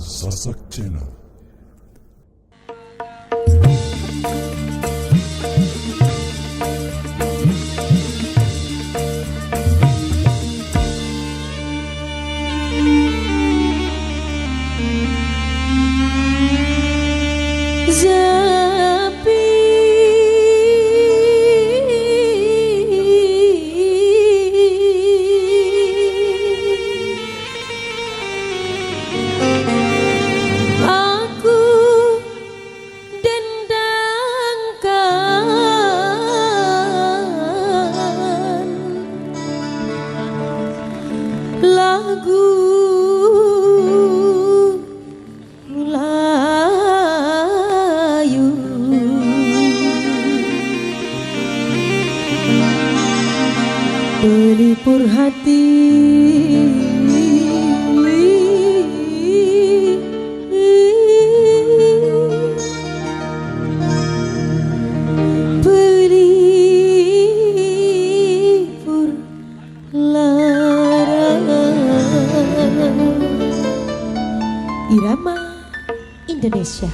Sasak Channel. Lagu Melayu pelipur hati, pelipur irama Indonesia.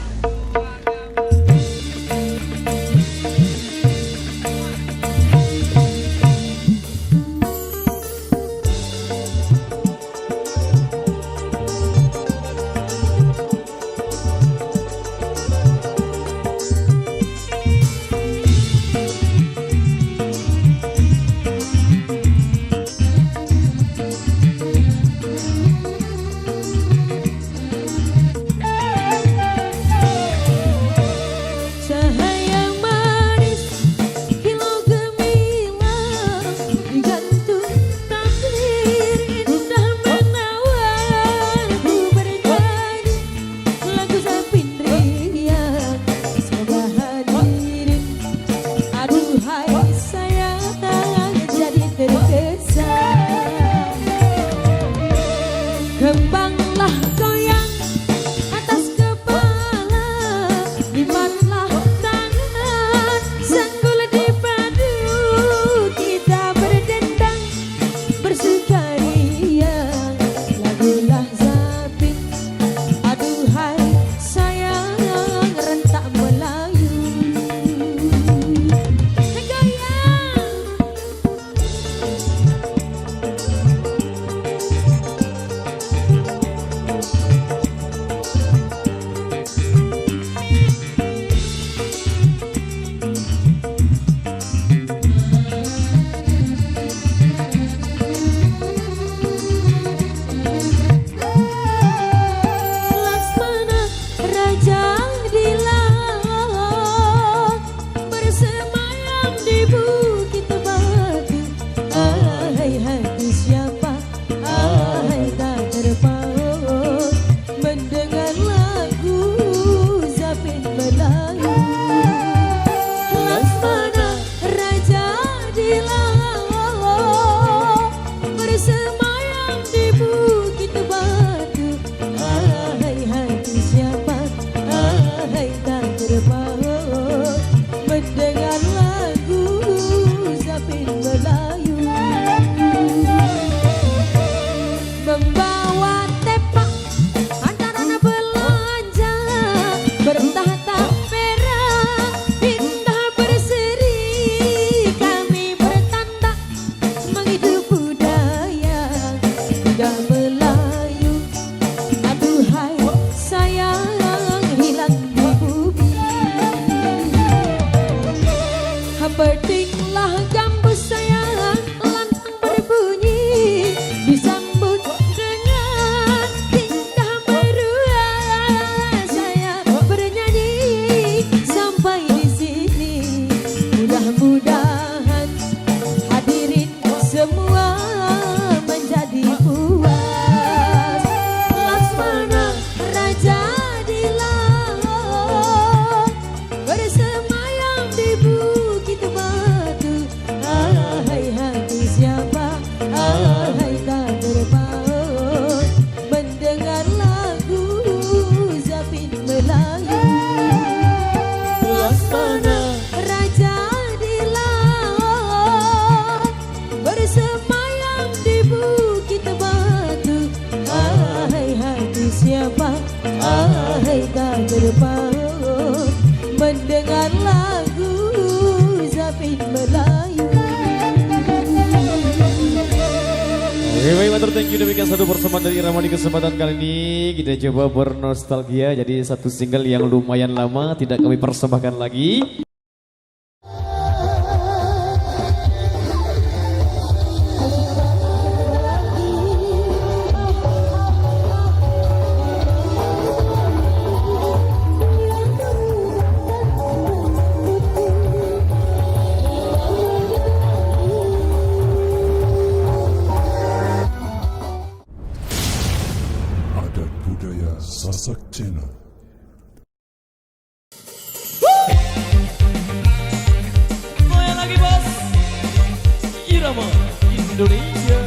Kembanglah goyang atas kepala, libatlah tangan, sanggul dipadu, kita berdendang, bersukaria, lagulah Zapin, aduhai sayang rentak Melayu. Petinglah gambus sayang lantang berbunyi, disambut dengan tingkah meriah. Saya bernyanyi sampai di sini, mudah-mudahan hadirin semua menjadi puas. Laksmana Raja di laut bersemayam di Bukit Batu. Hai hati siapa, hai tak terpaut mendengar lagu Zapin Melayu. Laksmana Raja di laut bersemayam di Bukit Batu. Hai hati siapa, terpaut mendengar lagu Zapin Melayu. Oke, baik, matur thank you. Demikian satu persembahan dari Irama di kesempatan kali ini. Kita coba bernostalgia. Jadi satu single yang lumayan lama tidak kami persembahkan lagi. Adat Budaya Sasak Channel. Goyang lagi bos. Irama Indonesia.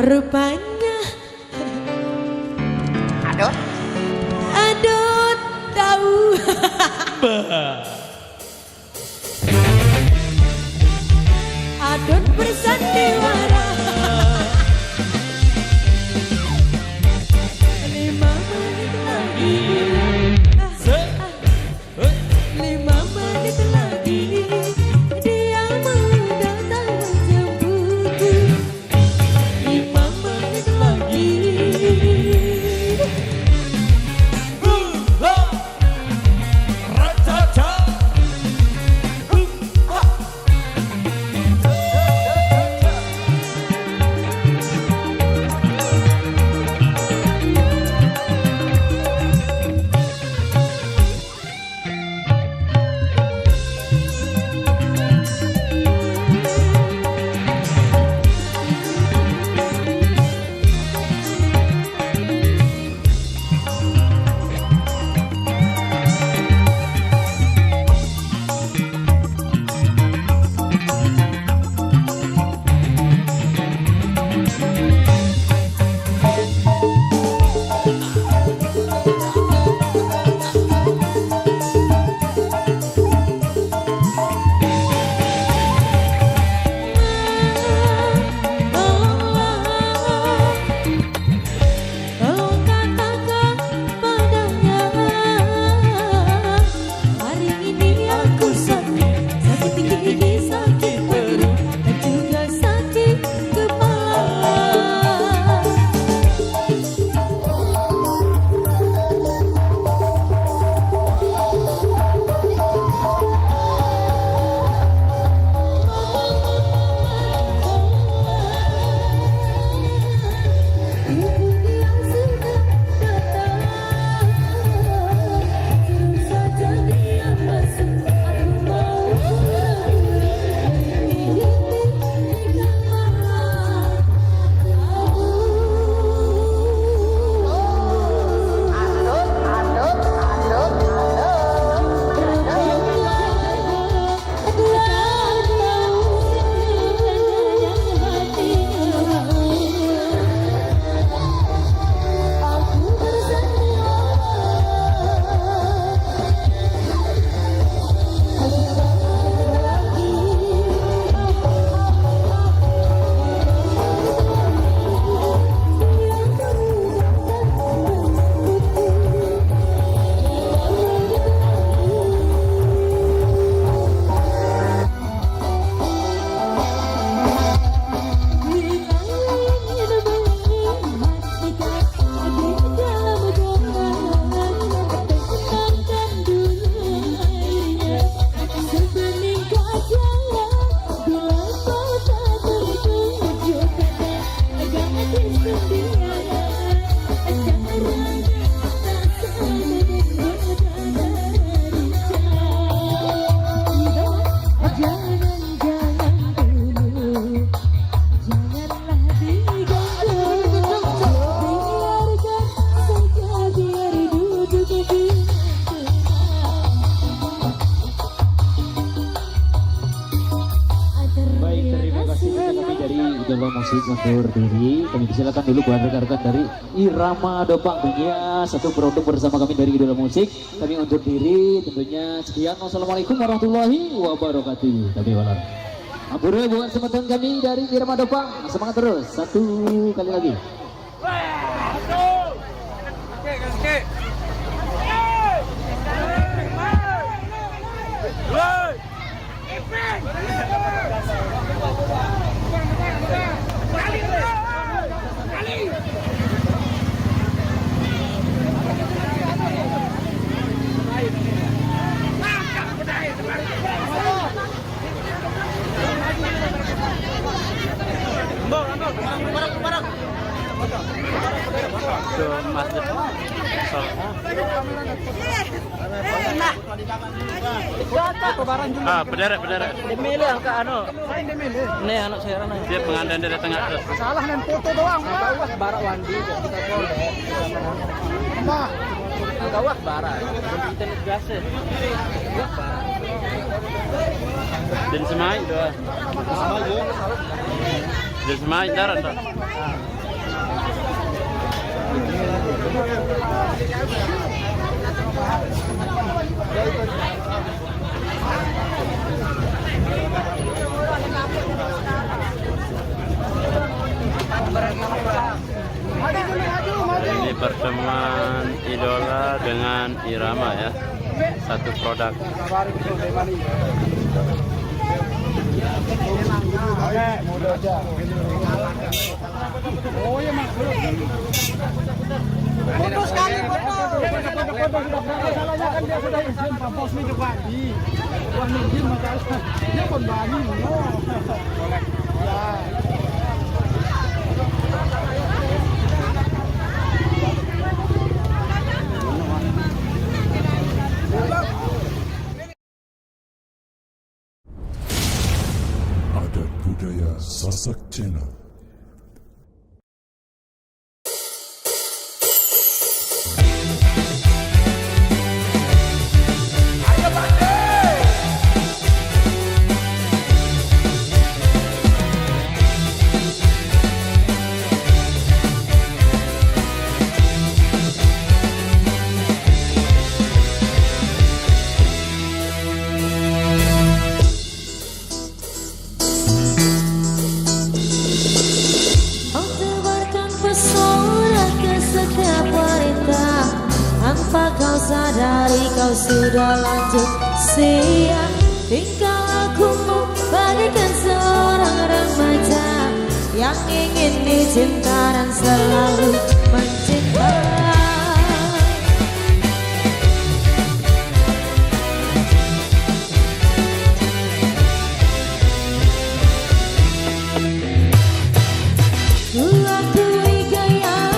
Rupanya Adot Adot tahu Adot bersandiwara 5 menit lagi 5 menit lagi dia mau datang menjemputku 5 menit lagi Idola Musik undur diri. Kami silakan dulu buat rekan-rekan dari Irama Dopang tentunya satu produk bersama kami dari Idola Musik. Kami undur diri tentunya sekian. Wassalamualaikum warahmatullahi wabarakatuh. Tapi walau Ampura buat semeton kami dari Irama Dopang. Semangat terus. Satu kali lagi. Berderet. Demile ang kaano. Ini anak saya rana. Dia pengantin dari tengah terus. Salah nan foto doang. Gawas bara wandi kita call. Mah. Gawas bara. Kita gas. Dan semai doa. Dan semai darat. Ini pertemuan Idola dengan Irama ya, satu produk. Foto sekali foto. Masalahnya kan dia sudah izin Pak Bos ini Pak di. Wah izin makanya dia pun bani. Ya. Adat budaya Sasak Cina. Sadari kau sudah lanjut sia. Tinggal aku bagaikan seorang remaja yang ingin dicinta dan selalu mencinta. Ku akui gaya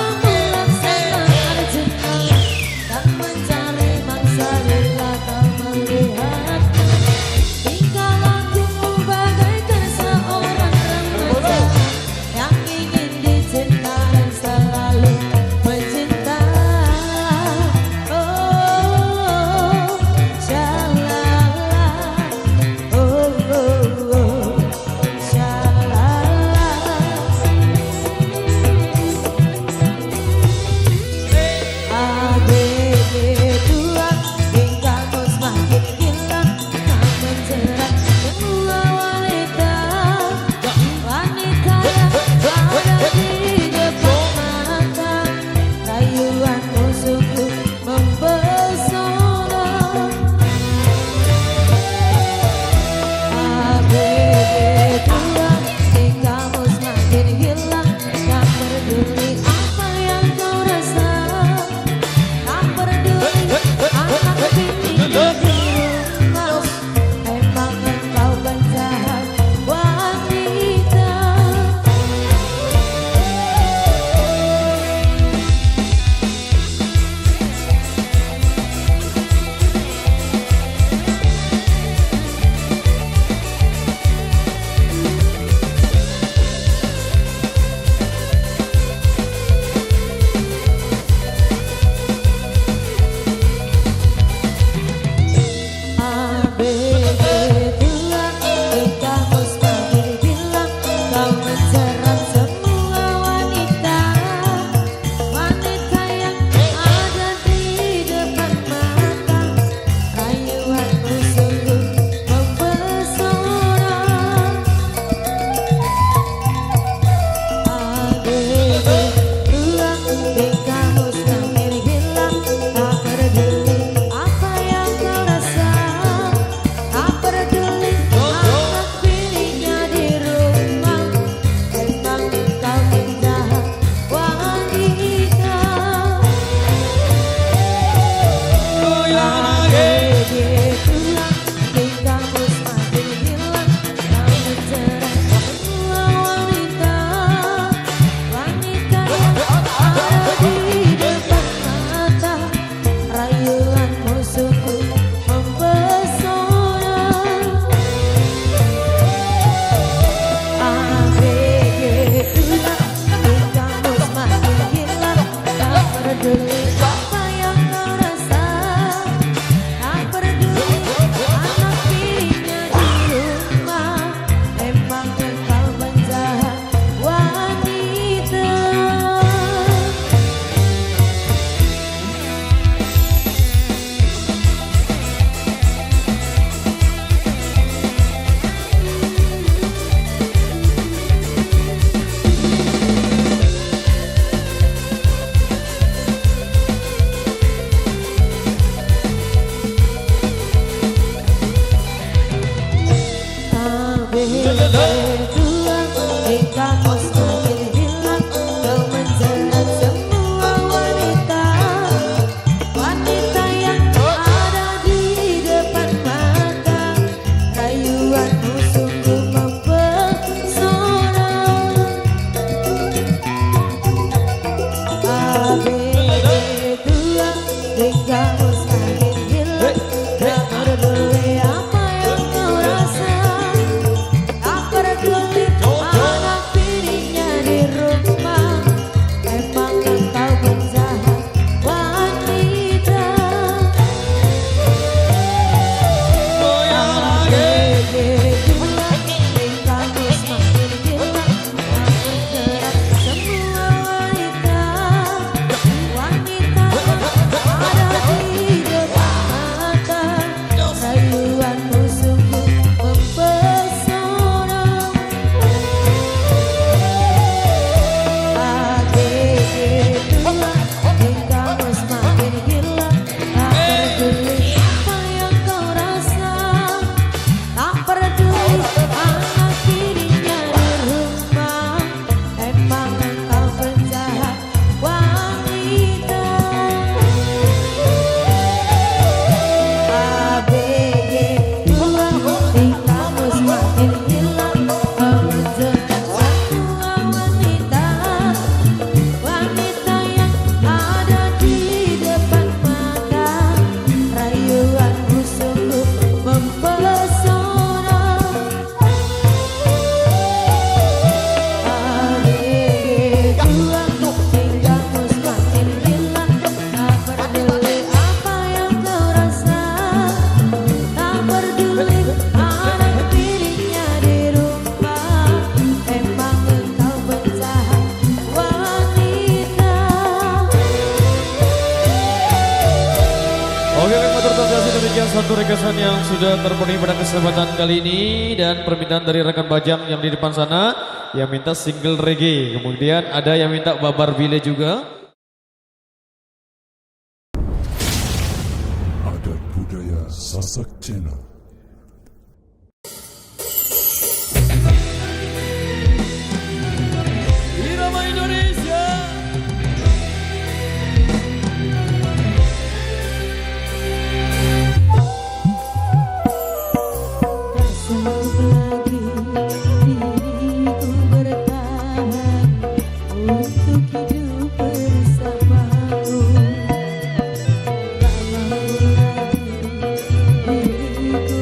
peduli apa yang kau rasa, tak peduli anak tirinya di rumah. Emang engkau penjahat wanita. Satu requestan yang sudah terpenuhi pada kesempatan kali ini dan permintaan dari rekan Bajang yang di depan sana yang minta single reggae, kemudian ada yang minta Babar Bile juga. Adat budaya Sasak Channel. Irama Indonesia. Hidup bersamamu, tak mampu lagi diriku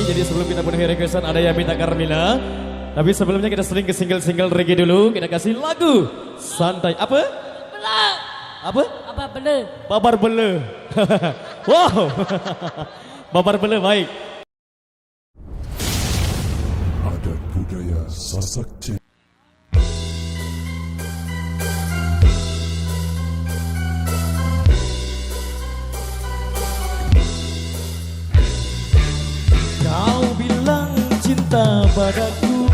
Jadi sebelum kita penuhi requestan ada yang minta Carmila. Tapi sebelumnya kita sering ke single-single reggae dulu. Kita kasih lagu santai. Apa? Apa? Apa bener? Babar bele. Wow. Babar bele baik. Adat budaya Sasak Channel. Kau bilang cinta padaku,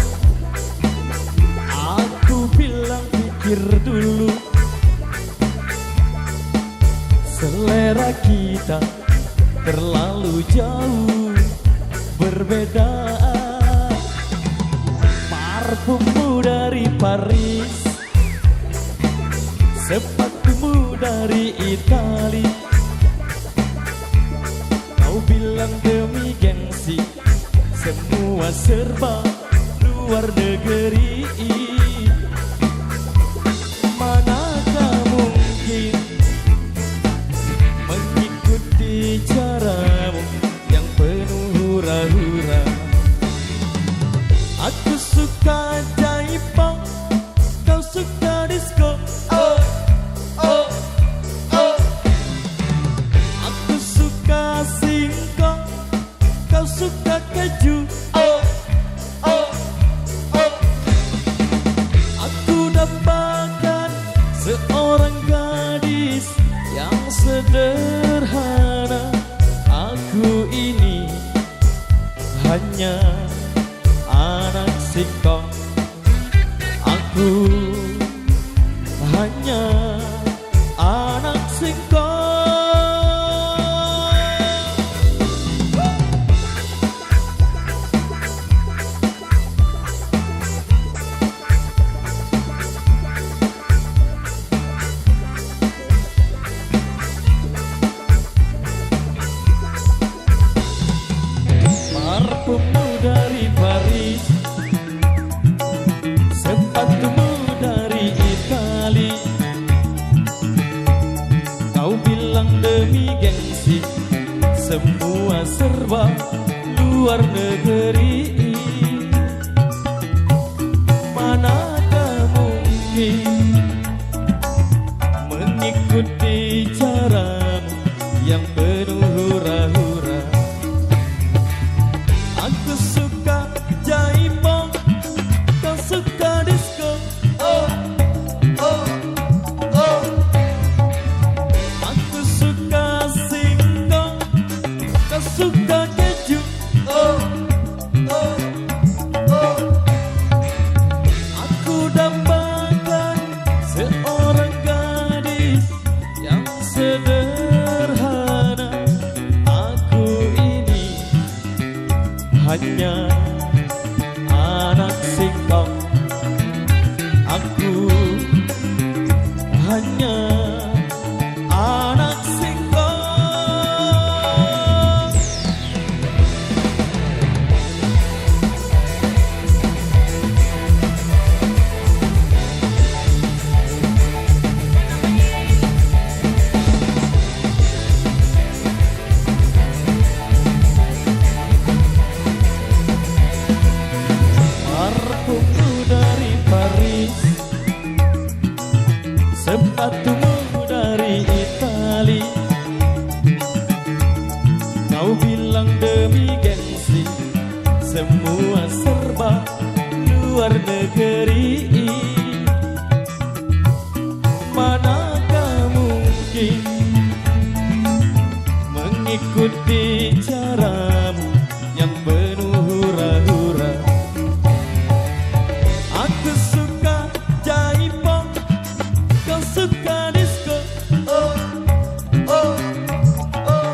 aku bilang pikir dulu. Selera kita terlalu jauh berbeda. Parfummu dari Paris, sepatumu dari Itali. Kau bilang demi gengsi, semua serba luar negeri. Manakah mungkin mengikuti caramu yang penuh hura-hura. Aku suka jaipong, kau suka disco. Oh, oh, oh. Aku suka singkong, kau suka keju. Oh, oh, oh. Aku dapatkan seorang gadis yang sederhana. Aku ini hanya anak singkong. Aku hanya anak singkong. Parfummu dari Paris, sepatumu dari Itali. Kau bilang demi gengsi, semua serba luar negeri. Manakah mungkin mengikuti caramu yang penuh hura-hura. Aku suka jaipong, kau suka disco. Oh, oh, oh. Aku suka singkong, kau suka keju. Oh, oh, oh. Aku dapatkan seorang gadis yang sederhana. Aku ini hanya anak singkong. Aku hanya anak singkong. Parfummu dari Paris, sepatumu dari Itali. Kau bilang demi gengsi, semua serba luar negeri. Manakah mungkin mengikuti caramu yang penuh hura-hura. Aku suka jaipong, kau suka disco. Oh, oh, oh.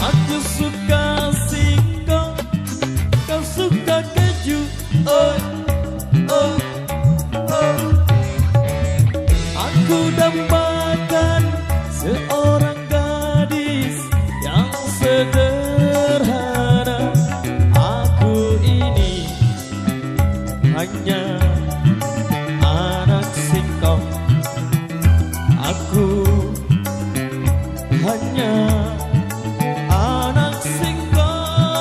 Aku suka singkong, kau suka keju. Oh, oh, oh. Aku dapatkan seorang gadis yang sederhana. Aku ini hanya anak singkong. Aku hanya anak singkong.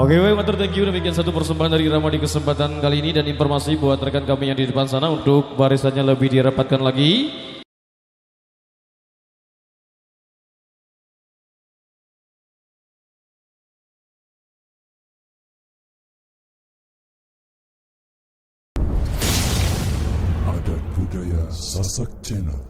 Oke, baik, matur thank you. Demikian satu persembahan dari Irama di kesempatan kali ini, dan informasi buat rekan kami yang di depan sana untuk barisannya lebih dirapatkan lagi. Adat Budaya Sasak Channel.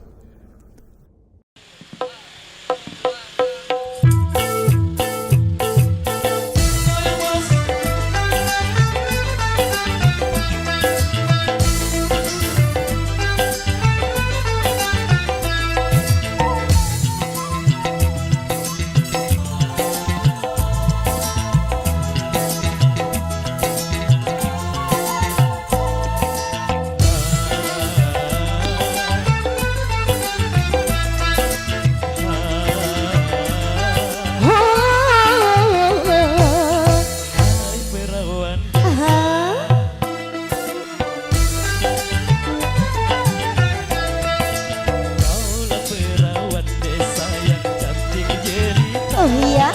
Oh iya.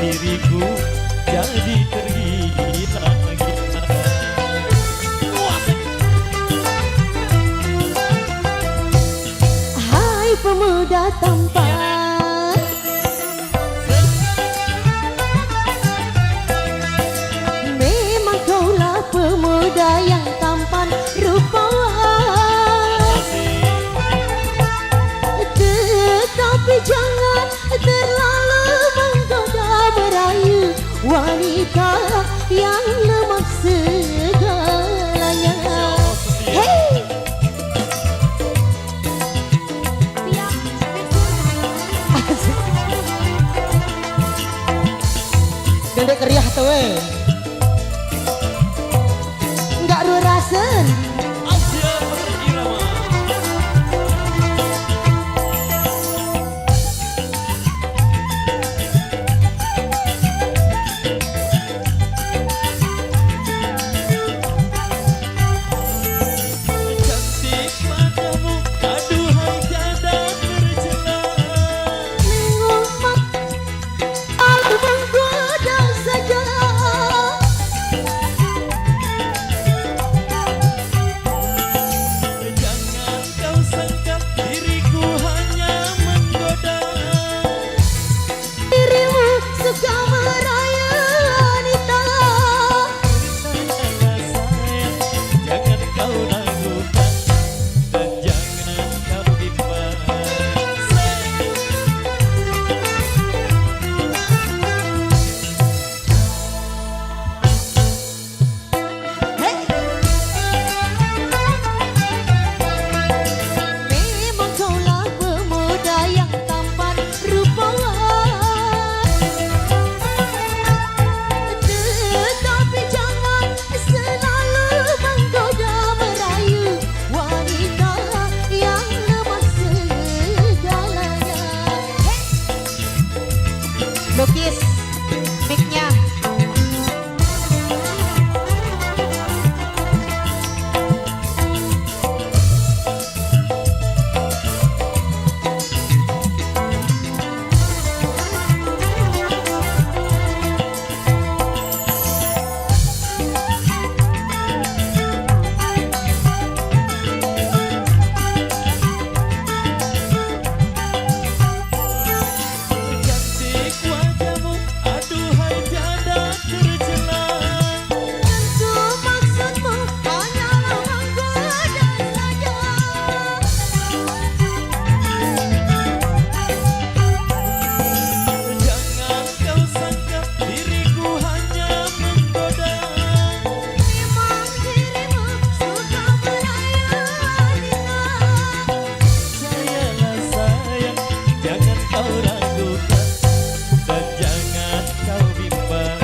Diriku jadi tergila-gila. Hai pemuda tampan, memang kaulah pemuda yang tampan rupawan. Tetapi jangan terlalu menggoda merayu wanita yang lemah segalanya. Hey! Dendek keriah tuh weh. Enggak rurasen. Asia Irama. Cantik padamu, aduhai janda tercela. Mengumpat aku menggoda saja. Jangan kau sangka diriku hanya menggoda. Dirimu suka merayu wanita. Sayang, jangan kau ragukan dan jangan kau bimbang. Memang kaulah pemuda yang tampan rupawan. Tetapi jangan selalu menggoda merayu wanita yang lemah segalanya. Lukis mic-nya. Cantik wajahmu, aduhai janda tercela. Tentu maksudmu hanyalah menggoda saja. Jangan kau sangka diriku hanya menggoda. Memang dirimu suka merayu wanita. Sayalah sayang, jangan kau ragukan dan jangan kau bimbang.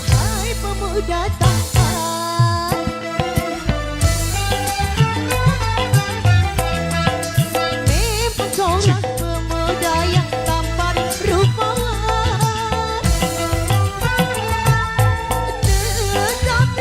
Hai pemuda tampan, memang kaulah pemuda yang tampan rupawan. Tetapi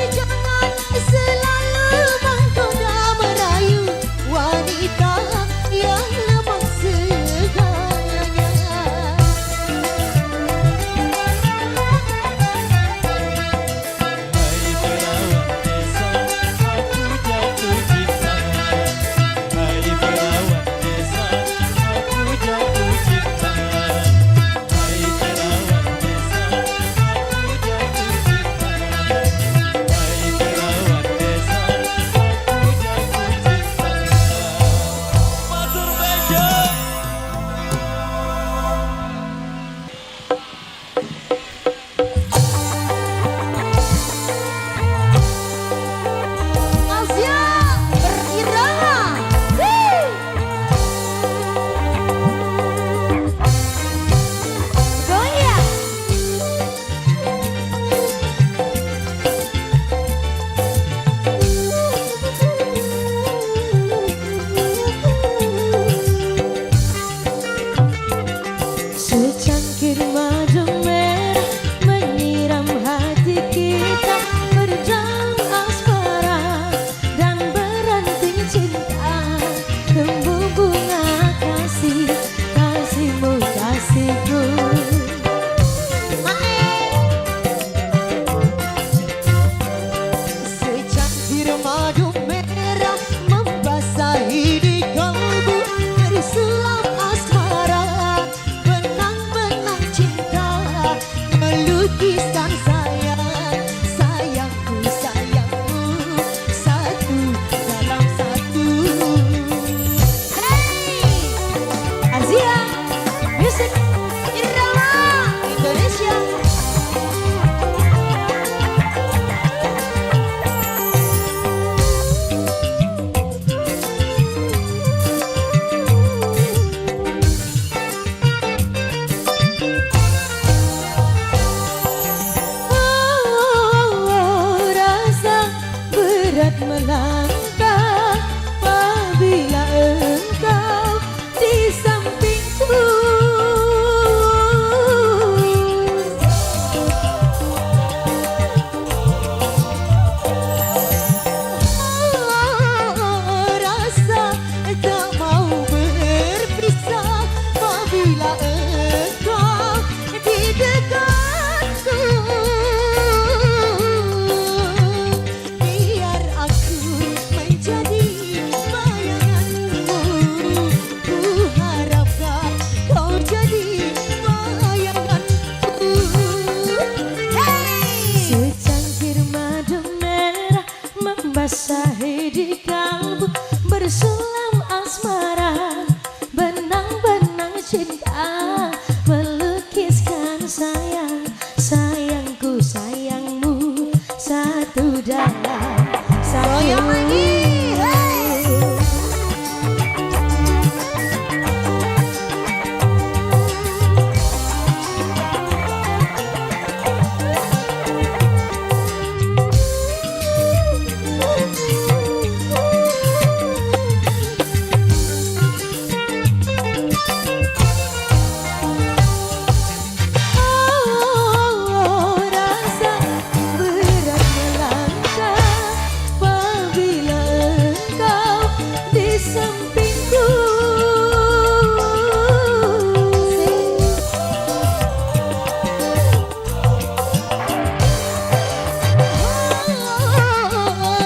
sampingku.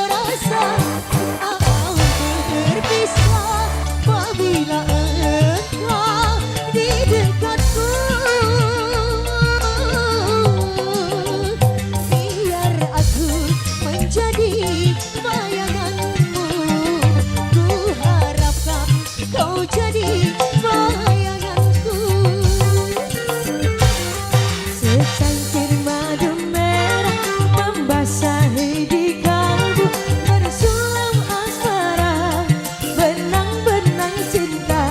Rasa aku terpisah apabila engkau di dekatku. Biar aku menjadi bayanganmu, ku harapkan kau jadi bayanganku. Secangkir madu merah membasahi di kalbu, bersulam asmara, benang-benang cinta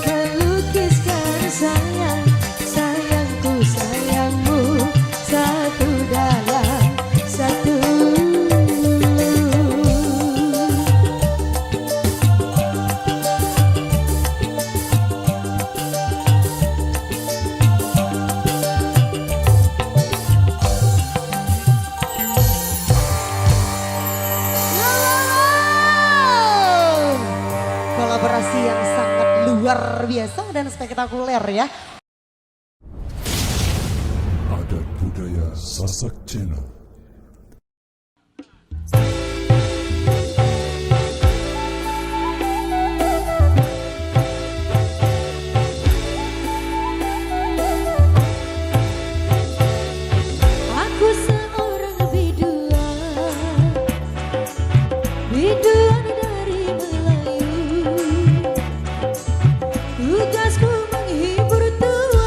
melukiskan sayang, sayangku sayangmu, satu dalam satu. Kolaborasi yang sangat luar biasa dan spektakuler ya. Adat Budaya Sasak Channel. Aku seorang biduan, biduan dari Melayu. Tugasku menghibur tuan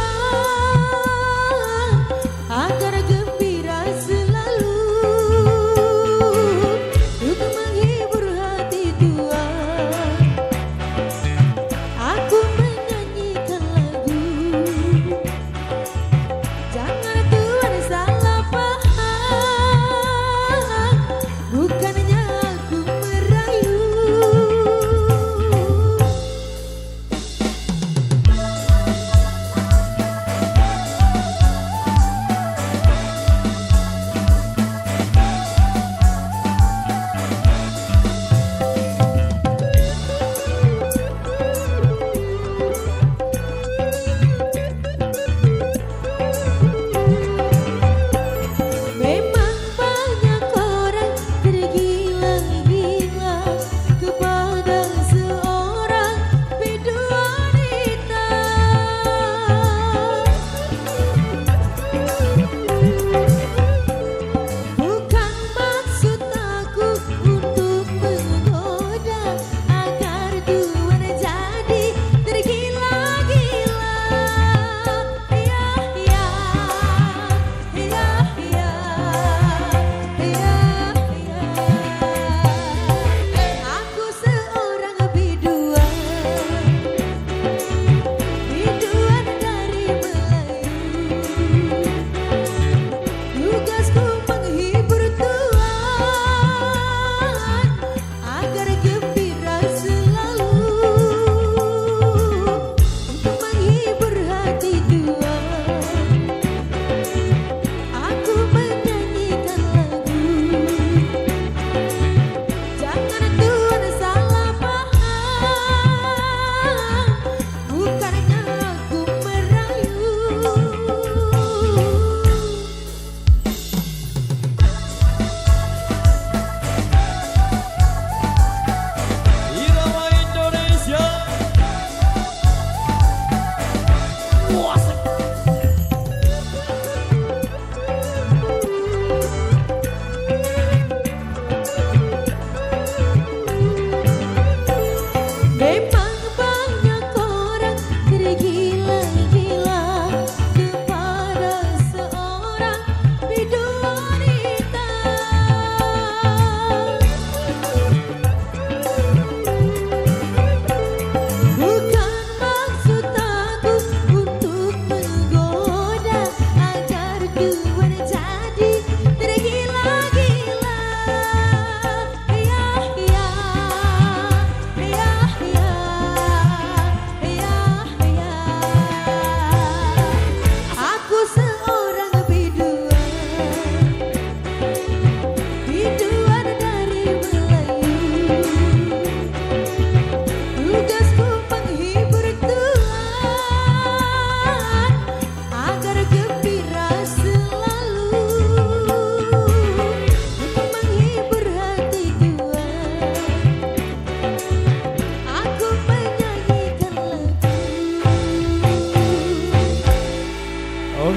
agar gembira selalu.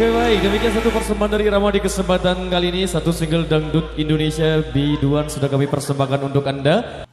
Oke baik, demikian satu persembahan dari Irama di kesempatan kali ini. Satu single dangdut Indonesia biduan sudah kami persembahkan untuk Anda.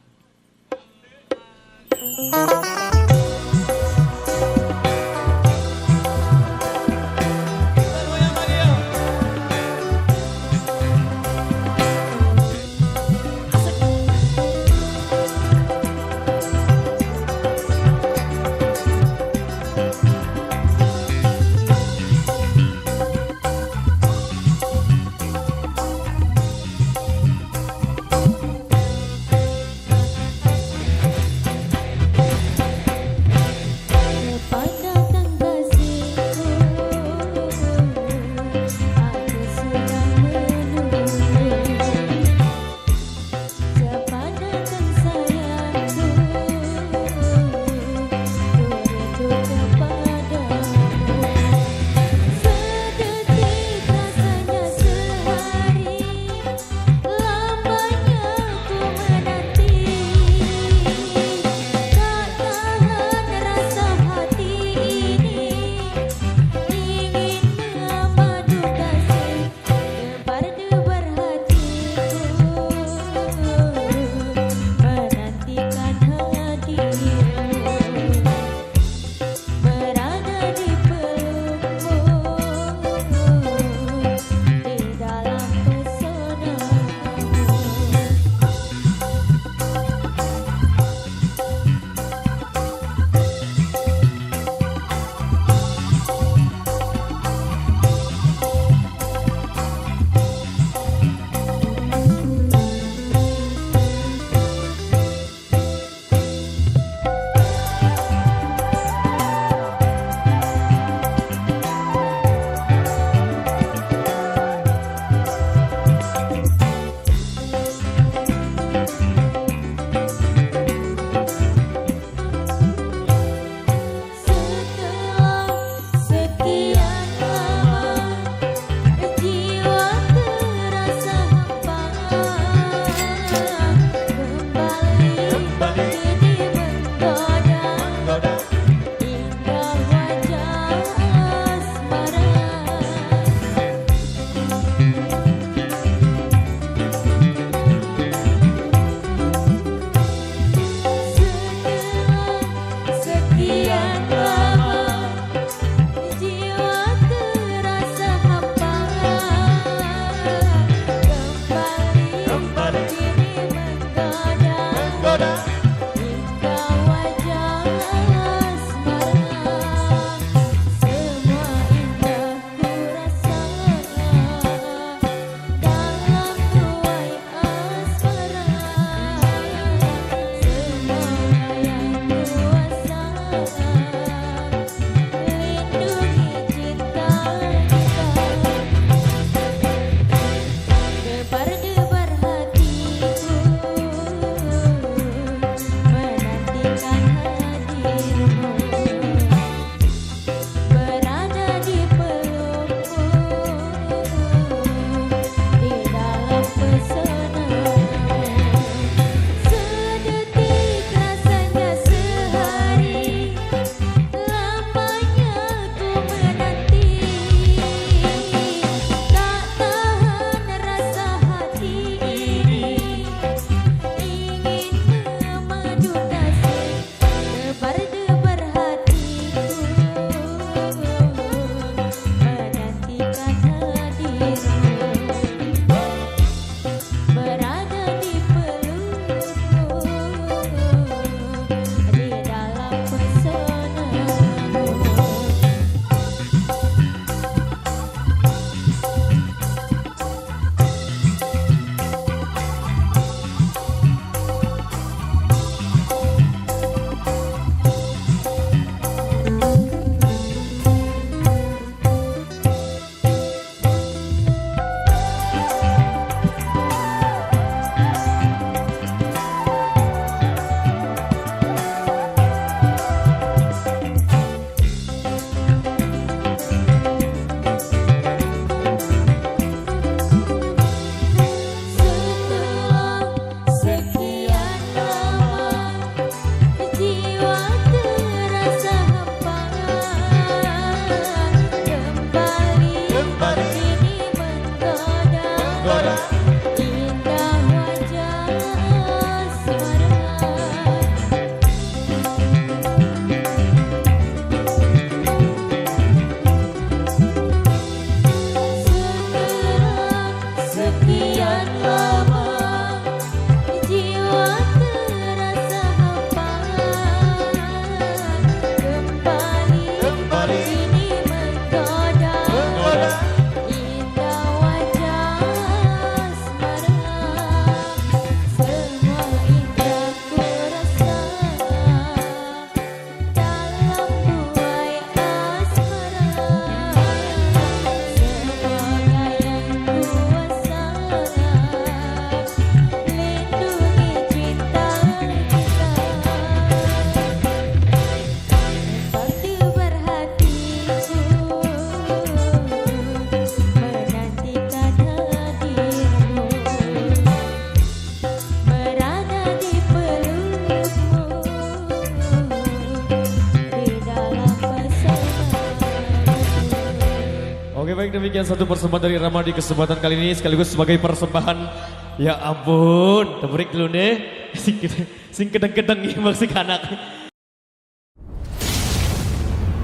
Baik, demikian satu persembahan dari Rama di kesempatan kali ini sekaligus sebagai persembahan. Ya ampun, teberik dulu deh. Sing kedeng-kedeng nih maksik anak.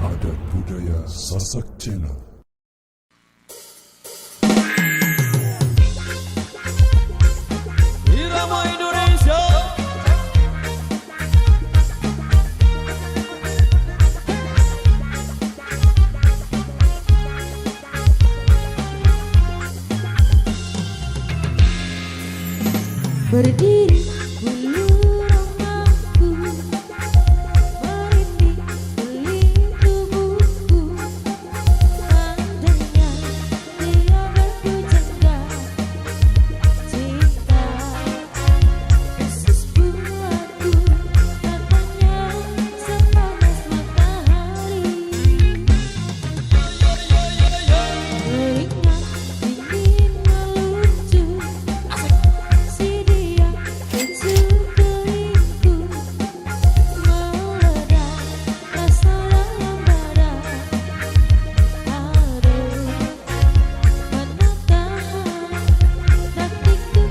Adat budaya Sasak Channel. Irama Indonesia. Berdiri bulu ramaku, merinding beling tubuhku. Andainya dia berpujangga, cinta khusus buatku, katanya sepanas matahari. Teringat ingin melucu, si dia kecup kelingku, meledak rasa dalam dada. Aduh, mana tahan taktikku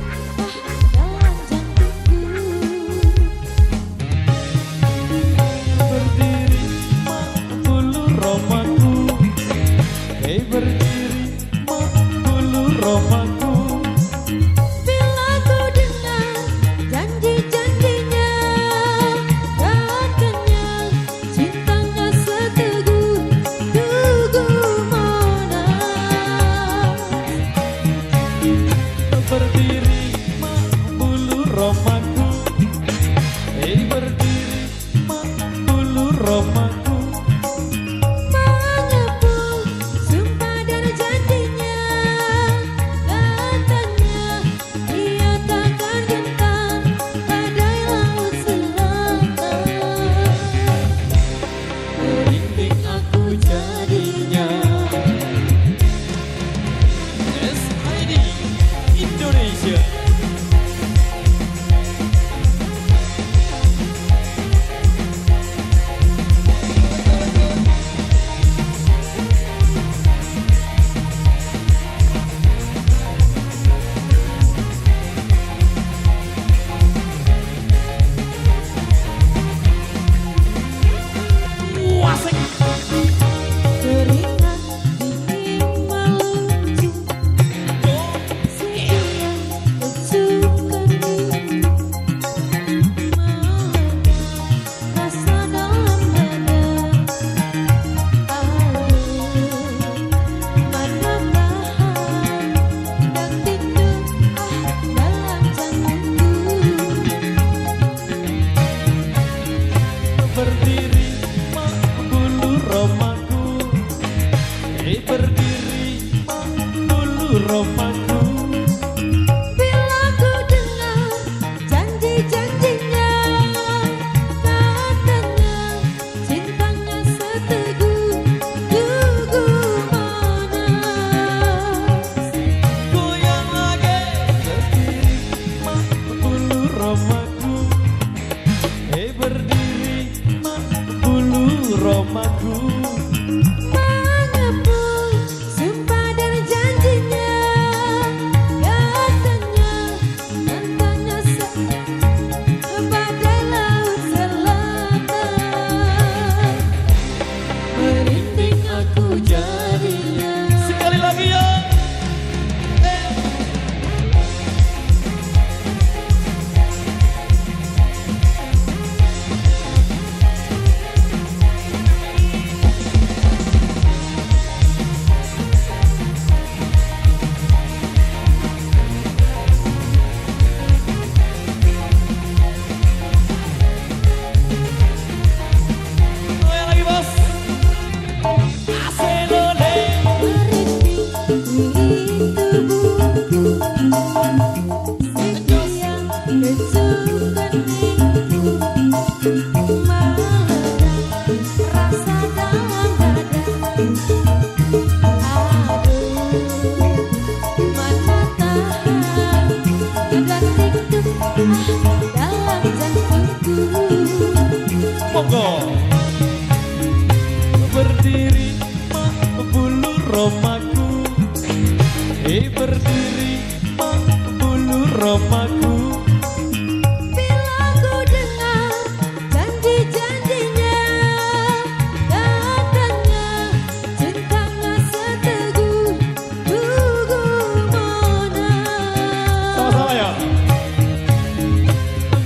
dalam jantungku. Berdiri mak bulu romaku. Hei berdiri mak bulu romaku. Bila ku dengar janji-janjinya, katanya cintanya seteguh tugu mana. Berdiri mak bulu romaku. Hei berdiri mak bulu romaku. Mengepung sumpah dan janjinya, katanya dia takkan gentar badai laut selatan. Merinding aku jadinya. SID Indonesia. Teringat ingin melucu, si dia kecup kelingku, meledak rasa dalam dada. Aduh, mana tahan taktikku dalam jantungku. Berdiri mak bulu romaku. Hei berdiri mak bulu romaku. Bila ku dengar janji-janjinya, katanya cintanya seteguh tugu mana. Goyang lagi. Berdiri mak bulu romaku. Hei berdiri mak bulu romaku. Mengepung sumpah dan janjinya, katanya cintanya badai laut selatan. Merinding aku jadinya. Sekali lagi ya. Goyang lagi bos. Aselole. Merinding beling tubuhku, si dia kecup kelingku, meledak rasa dalam dada. Aduh, mana tahan taktikku dalam jantungku. Monggo. Berdiri mak bulu romaku. Romaku. Bila ku dengar janji-janjinya, katanya cintanya seteguh gugur mana. Sama-sama ya.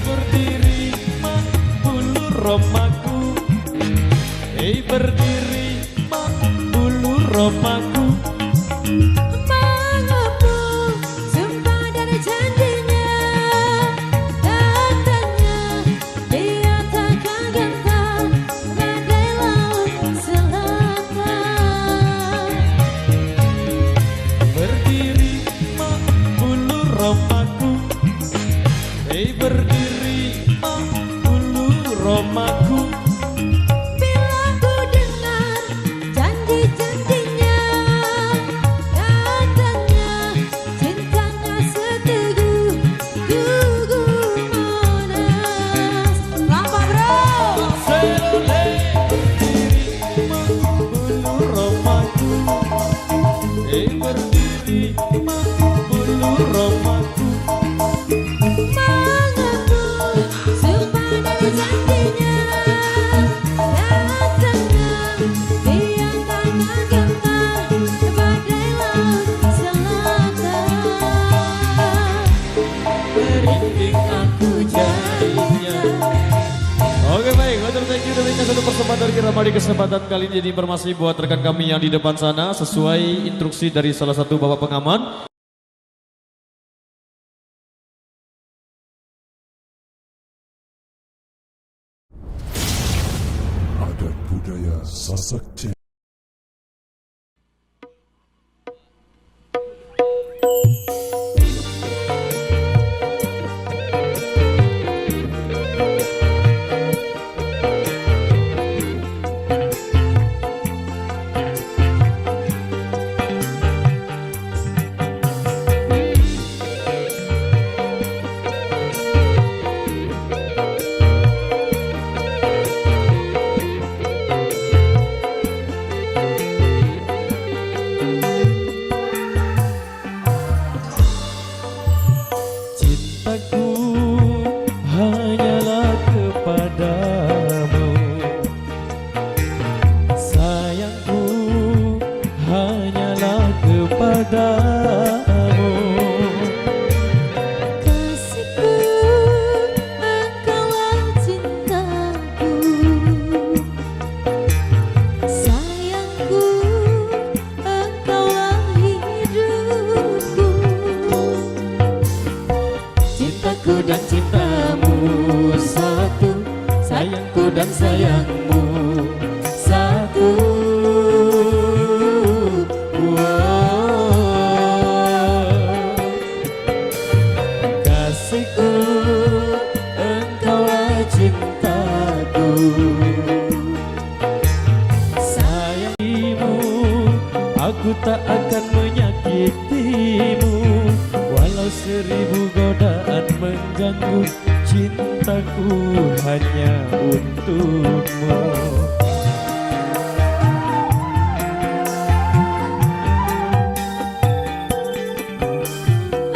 Berdiri mak bulu Romaku. Berdiri mak bulu Romaku. Mengepung sumpah dan janjinya, katanya dia takkan gentar badai laut selatan. Berdiri mak bulu Romaku. Berdiri mak bulu Romaku. Bila ku dengar janji-janjinya, katanya cintanya seteguh gugur monas. Lampa bro. Serole berdiri mak bulu Romaku. Berdiri mak bulu Romaku. Mengepung sumpah dan janjinya, katanya dia takkan gentar badai laut selatan. Merinding aku jadinya. Oke baik, matur thank you demikian satu persembahan dari Irama di kesempatan kali ini. Jadi informasi buat rekan kami yang di depan sana sesuai instruksi dari salah satu bapak pengaman. Adat budaya Sasak Channel. Cintaku hanyalah kepadamu. Sayangku hanyalah kepadamu. Kasihku, engkaulah cintaku. Sayangku, engkaulah hidupku. Cintaku dan cintamu satu, sayangku dan sayangmu satu. Kasihku, engkaulah cintaku. Sayangimu, aku tak akan menyakitimu. Walau 1000 godaan mengganggu, cintaku hanya untukmu.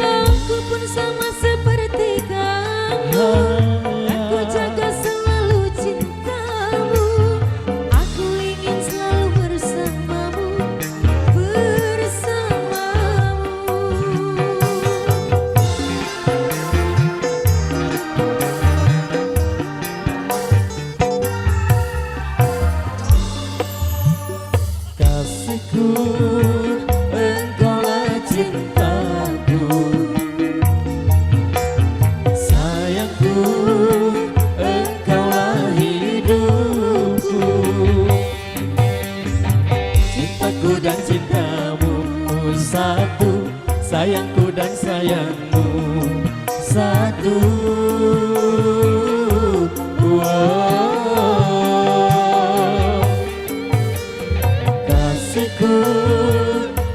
Aku pun sama seperti kamu. Aku jaga selalu cintamu. Aku ingin selalu bersamamu, bersamamu. Kasihku, engkaulah cintaku. Sayangku, engkaulah hidupku. Cintaku dan cintamu satu, sayangku dan sayangmu satu. Kasihku,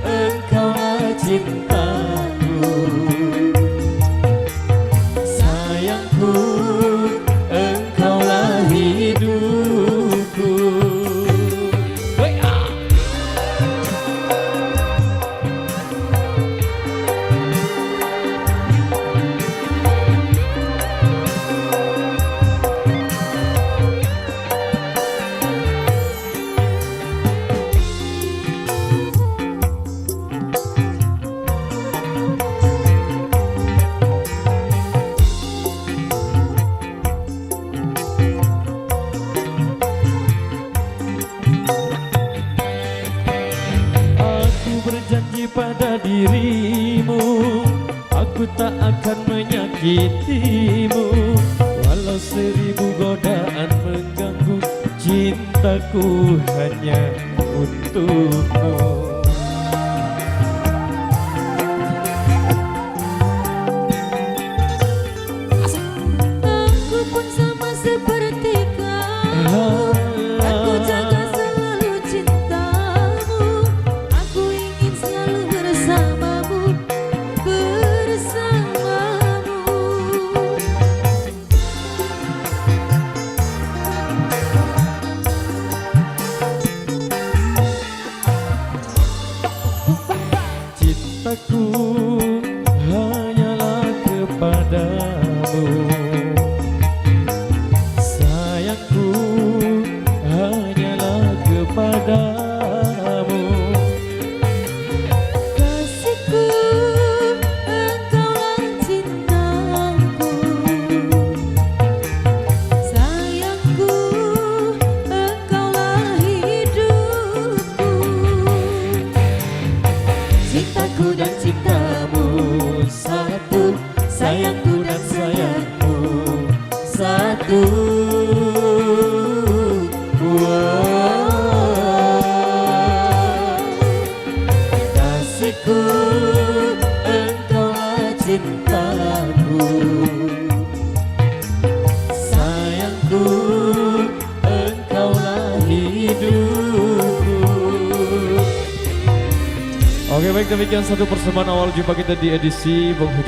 engkaulah cintaku. Sayangku, engkaulah hidupku. menyakitimu. Walau seribu godaan mengganggu, cintaku hanya untukmu. Aku pun sama seperti kamu. Aku jaga selalu cintamu. Aku ingin selalu bersamamu, bersamamu. Cintaku hanyalah kepadamu, sayangku hanyalah kepadamu. Kasihku, engkaulah cintaku. Sayangku, engkaulah hidupku. Cintaku dan cintamu satu, sayangku dan sayangmu satu. Kasihku, engkaulah cintaku. Sayangku, engkaulah hidupku. Oke baik, demikian satu persembahan awal jumpa kita di edisi penghujung